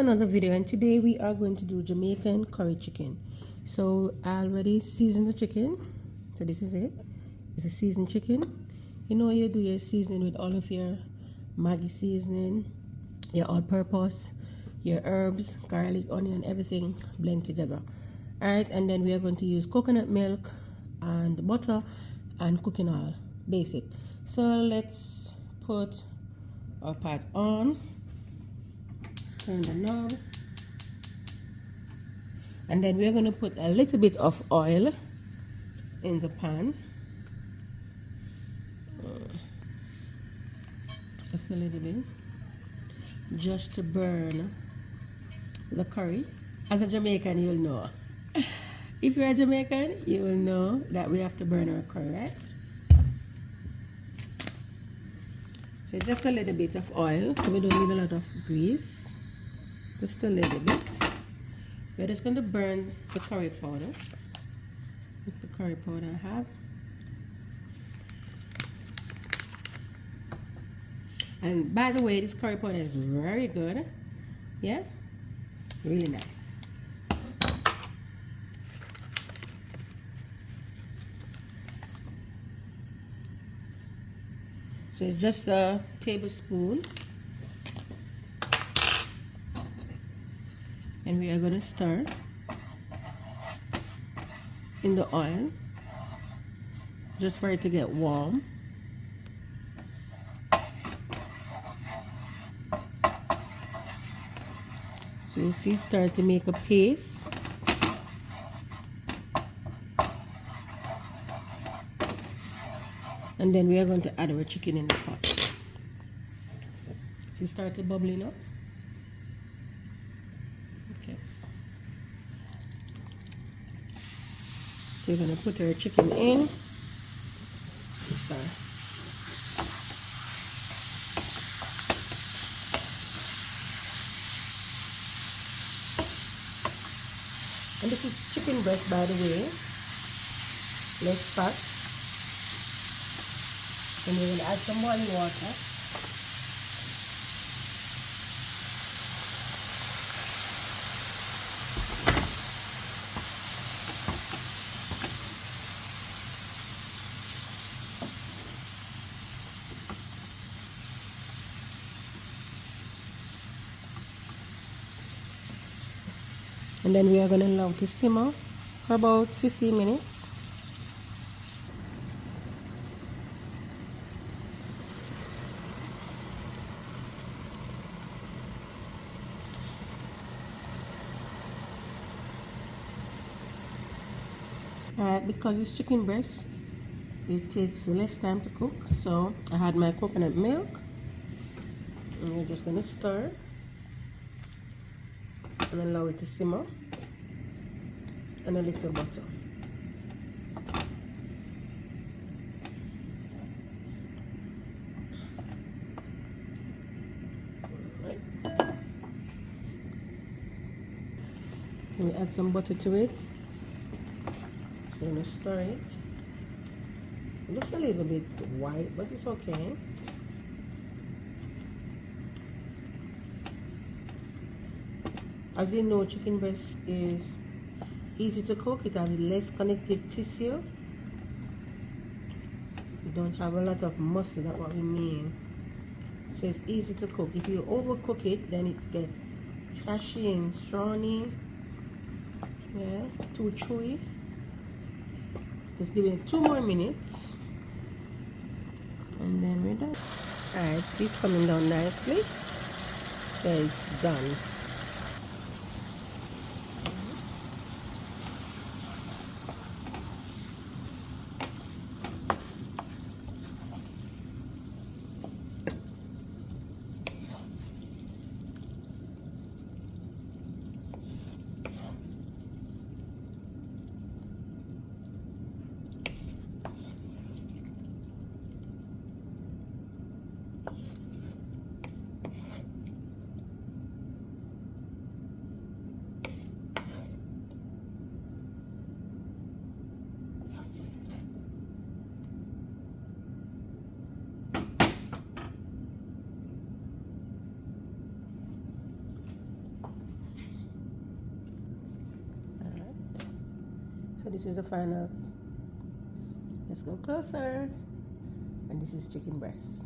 another video, and today we are going to do Jamaican curry chicken. So I already seasoned the chicken, so this is it. It's a seasoned chicken. You know, you do your seasoning with all of your Maggi seasoning, your all-purpose, your herbs, garlic, onion, everything blend together. Alright, and then we are going to use coconut milk and butter and cooking oil, basic. So let's put our pot on, turn the knob, and then we're going to put a little bit of oil in the pan, just a little bit, just to burn the curry. As a Jamaican, you'll know. If you're a Jamaican, you will know that we have to burn our curry, right? So just a little bit of oil. We don't need a lot of grease. Just a little bit. We're just going to burn the curry powder. With the curry powder I have. And by the way, this curry powder is very good. Yeah? Really nice. So it's just a tablespoon. And we are going to stir in the oil just for it to get warm. So you see, start to make a paste. And then we are going to add our chicken in the pot. See, start to bubbling up. Okay. So we're going to put our chicken in. Start. And this is chicken breast, by the way. Less fat. And we're going to add some boiling water. And then we are going to allow it to simmer for about 15 minutes. Alright, because it's chicken breast, it takes less time to cook. So I had my coconut milk, and we're just going to stir and allow it to simmer, and a little butter. Right. And we add some butter to it. I'm going to stir it. It looks a little bit white, but it's okay. As you know, chicken breast is easy to cook. It has less connective tissue. You don't have a lot of muscle, that's what we mean. So it's easy to cook. If you overcook it, then it gets trashy and strawny. Yeah, too chewy. Just give it 2 more minutes. And then we're done. Alright, it's coming down nicely. So it's done. this is the final. Let's go closer. And this is chicken breast.